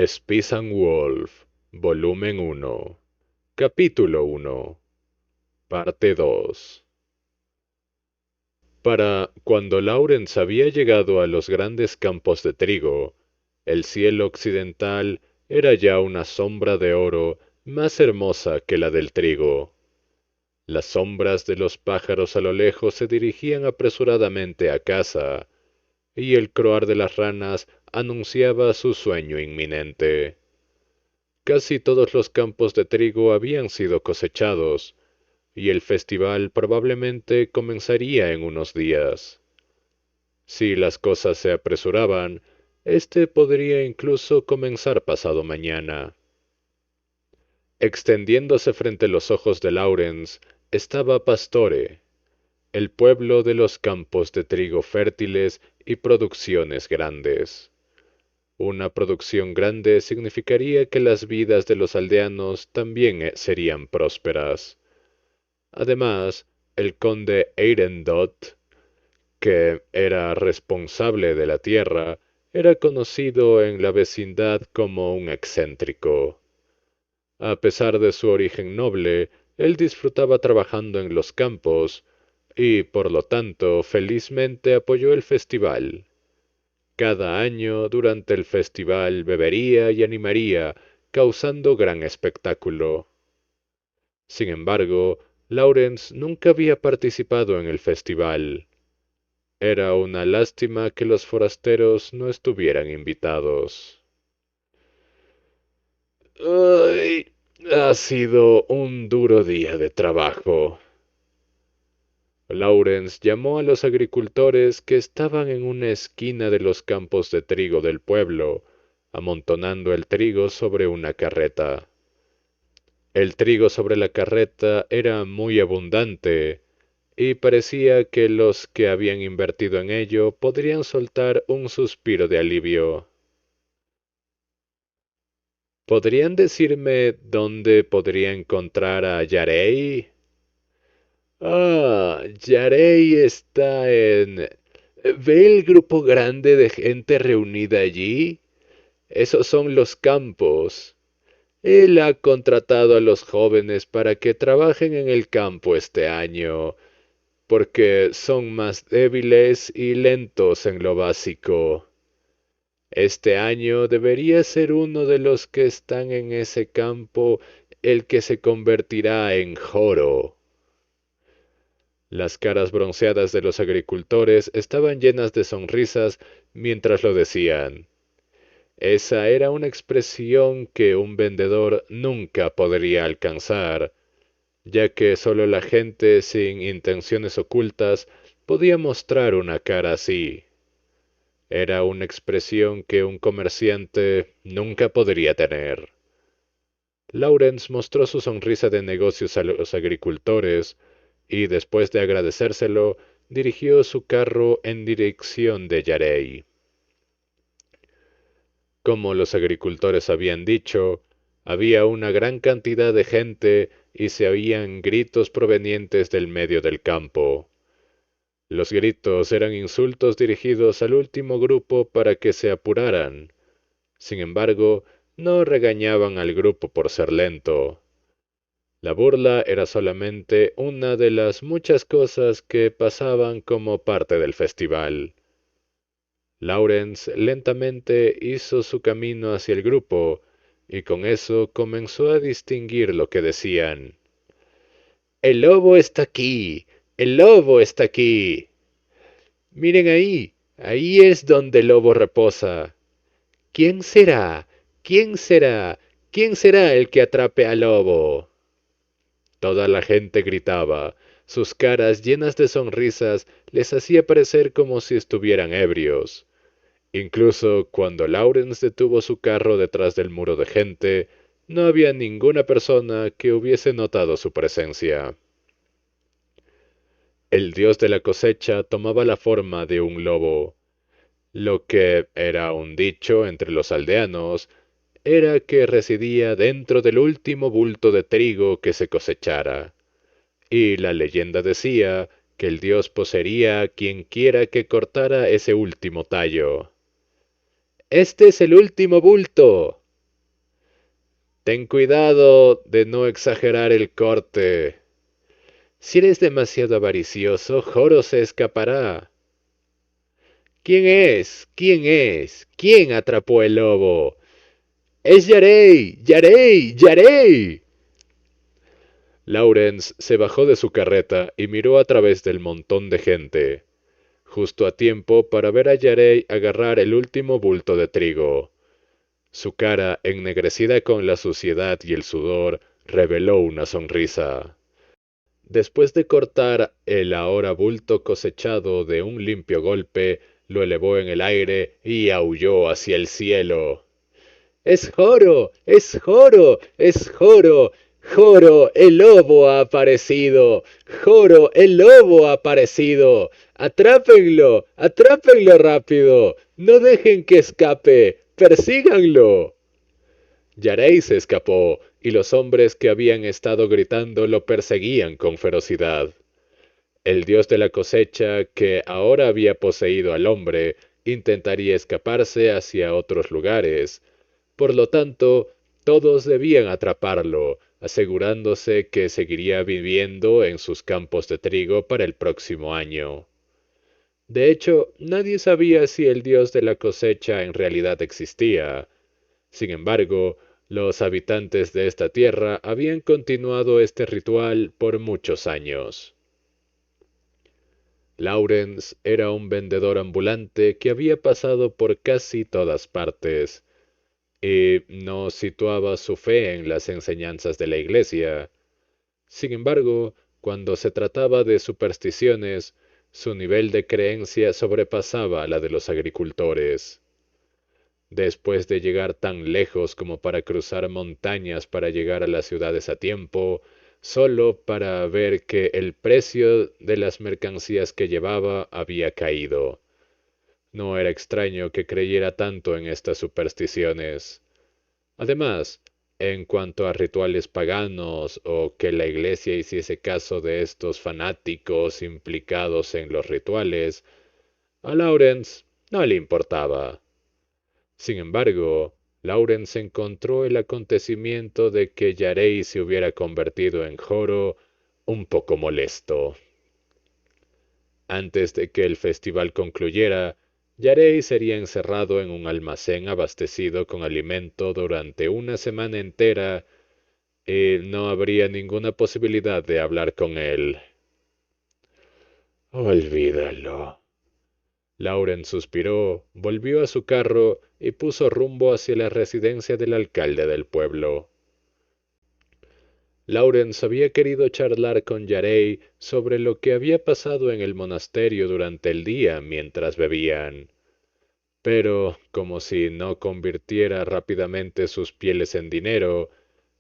Spice and Wolf, Volumen 1, Capítulo 1, Parte 2. Para cuando Lawrence había llegado a los grandes campos de trigo, el cielo occidental era ya una sombra de oro más hermosa que la del trigo. Las sombras de los pájaros a lo lejos se dirigían apresuradamente a casa, y el croar de las ranas anunciaba su sueño inminente. Casi todos los campos de trigo habían sido cosechados, y el festival probablemente comenzaría en unos días. Si las cosas se apresuraban, este podría incluso comenzar pasado mañana. Extendiéndose frente a los ojos de Lawrence estaba Pastore, el pueblo de los campos de trigo fértiles y producciones grandes. Una producción grande significaría que las vidas de los aldeanos también serían prósperas. Además, el conde Eirendot, que era responsable de la tierra, era conocido en la vecindad como un excéntrico. A pesar de su origen noble, él disfrutaba trabajando en los campos y, por lo tanto, felizmente apoyó el festival. Cada año, durante el festival, bebería y animaría, causando gran espectáculo. Sin embargo, Lawrence nunca había participado en el festival. Era una lástima que los forasteros no estuvieran invitados. ¡Ay! Ha sido un duro día de trabajo. Lawrence llamó a los agricultores que estaban en una esquina de los campos de trigo del pueblo, amontonando el trigo sobre una carreta. El trigo sobre la carreta era muy abundante, y parecía que los que habían invertido en ello podrían soltar un suspiro de alivio. ¿Podrían decirme dónde podría encontrar a Yarey? Ah, Yarey está en... ¿Ve el grupo grande de gente reunida allí? Esos son los campos. Él ha contratado a los jóvenes para que trabajen en el campo este año, porque son más débiles y lentos en lo básico. Este año debería ser uno de los que están en ese campo el que se convertirá en Joro. Las caras bronceadas de los agricultores estaban llenas de sonrisas mientras lo decían. Esa era una expresión que un vendedor nunca podría alcanzar, ya que solo la gente sin intenciones ocultas podía mostrar una cara así. Era una expresión que un comerciante nunca podría tener. Lawrence mostró su sonrisa de negocios a los agricultores y, después de agradecérselo, dirigió su carro en dirección de Yarey. Como los agricultores habían dicho, había una gran cantidad de gente y se oían gritos provenientes del medio del campo. Los gritos eran insultos dirigidos al último grupo para que se apuraran. Sin embargo, no regañaban al grupo por ser lento. La burla era solamente una de las muchas cosas que pasaban como parte del festival. Lawrence lentamente hizo su camino hacia el grupo, y con eso comenzó a distinguir lo que decían. ¡El lobo está aquí! ¡El lobo está aquí! Miren ahí, ahí es donde el lobo reposa. ¿Quién será? ¿Quién será? ¿Quién será el que atrape al lobo? Toda la gente gritaba. Sus caras llenas de sonrisas les hacía parecer como si estuvieran ebrios. Incluso cuando Lawrence detuvo su carro detrás del muro de gente, no había ninguna persona que hubiese notado su presencia. El dios de la cosecha tomaba la forma de un lobo. Lo que era un dicho entre los aldeanos era que residía dentro del último bulto de trigo que se cosechara, y la leyenda decía que el dios poseería a quien quiera que cortara ese último tallo. Este es el último bulto. Ten cuidado de no exagerar el corte. Si eres demasiado avaricioso, Joro se escapará. ¿Quién es? ¿Quién es? ¿Quién atrapó el lobo? ¡Es Yarey! ¡Yarey! ¡Yarey! Lawrence se bajó de su carreta y miró a través del montón de gente, justo a tiempo para ver a Yarey agarrar el último bulto de trigo. Su cara, ennegrecida con la suciedad y el sudor, reveló una sonrisa. Después de cortar el ahora bulto cosechado de un limpio golpe, lo elevó en el aire y aulló hacia el cielo. ¡Es Joro! ¡Es Joro! ¡Es Joro! ¡Joro, el lobo ha aparecido! ¡Joro, el lobo ha aparecido! ¡Atrápenlo! ¡Atrápenlo rápido! ¡No dejen que escape! ¡Persíganlo! Yarey se escapó, y los hombres que habían estado gritando lo perseguían con ferocidad. El dios de la cosecha, que ahora había poseído al hombre, intentaría escaparse hacia otros lugares. Por lo tanto, todos debían atraparlo, asegurándose que seguiría viviendo en sus campos de trigo para el próximo año. De hecho, nadie sabía si el dios de la cosecha en realidad existía. Sin embargo, los habitantes de esta tierra habían continuado este ritual por muchos años. Lawrence era un vendedor ambulante que había pasado por casi todas partes, y no situaba su fe en las enseñanzas de la Iglesia. Sin embargo, cuando se trataba de supersticiones, su nivel de creencia sobrepasaba la de los agricultores. Después de llegar tan lejos como para cruzar montañas para llegar a las ciudades a tiempo, solo para ver que el precio de las mercancías que llevaba había caído. No era extraño que creyera tanto en estas supersticiones. Además, en cuanto a rituales paganos o que la iglesia hiciese caso de estos fanáticos implicados en los rituales, a Lawrence no le importaba. Sin embargo, Lawrence encontró el acontecimiento de que Yarey se hubiera convertido en Joro un poco molesto. Antes de que el festival concluyera, Yarey sería encerrado en un almacén abastecido con alimento durante una semana entera y no habría ninguna posibilidad de hablar con él. Olvídalo. Lauren suspiró, volvió a su carro y puso rumbo hacia la residencia del alcalde del pueblo. Lawrence había querido charlar con Yarey sobre lo que había pasado en el monasterio durante el día mientras bebían, pero como si no convirtiera rápidamente sus pieles en dinero,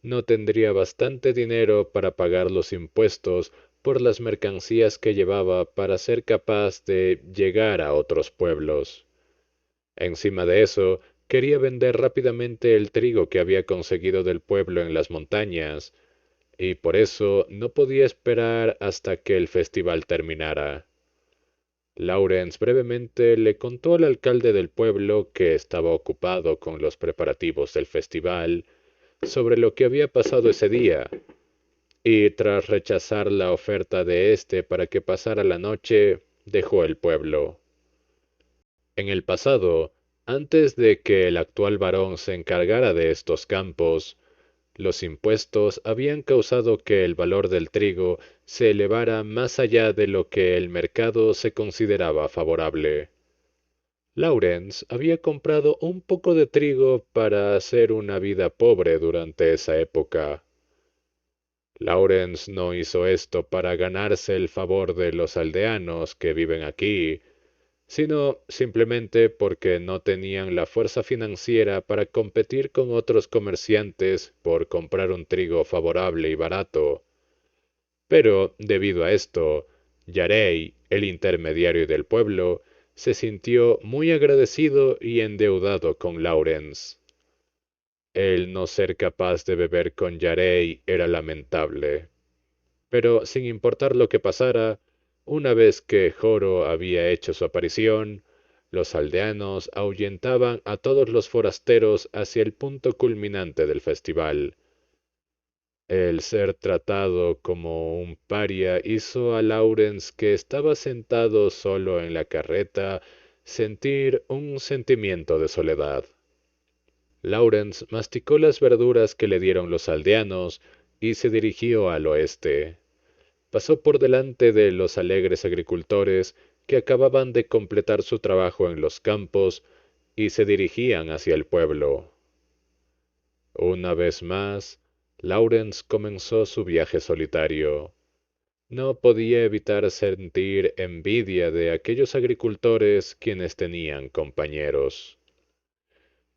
no tendría bastante dinero para pagar los impuestos por las mercancías que llevaba para ser capaz de llegar a otros pueblos. Encima de eso, quería vender rápidamente el trigo que había conseguido del pueblo en las montañas, y por eso no podía esperar hasta que el festival terminara. Lawrence brevemente le contó al alcalde del pueblo, que estaba ocupado con los preparativos del festival, sobre lo que había pasado ese día, y tras rechazar la oferta de éste para que pasara la noche, dejó el pueblo. En el pasado, antes de que el actual varón se encargara de estos campos, los impuestos habían causado que el valor del trigo se elevara más allá de lo que el mercado se consideraba favorable. Lawrence había comprado un poco de trigo para hacer una vida pobre durante esa época. Lawrence no hizo esto para ganarse el favor de los aldeanos que viven aquí, sino simplemente porque no tenían la fuerza financiera para competir con otros comerciantes por comprar un trigo favorable y barato. Pero, debido a esto, Yarey, el intermediario del pueblo, se sintió muy agradecido y endeudado con Lawrence. El no ser capaz de beber con Yarey era lamentable. Pero sin importar lo que pasara, una vez que Joro había hecho su aparición, Los aldeanos ahuyentaban a todos los forasteros hacia el punto culminante del festival. El ser tratado como un paria hizo a Lawrence, que estaba sentado solo en la carreta, sentir un sentimiento de soledad. Lawrence masticó las verduras que le dieron los aldeanos y se dirigió al oeste. Pasó por delante de los alegres agricultores que acababan de completar su trabajo en los campos y se dirigían hacia el pueblo. Una vez más, Lawrence comenzó su viaje solitario. No podía evitar sentir envidia de aquellos agricultores quienes tenían compañeros.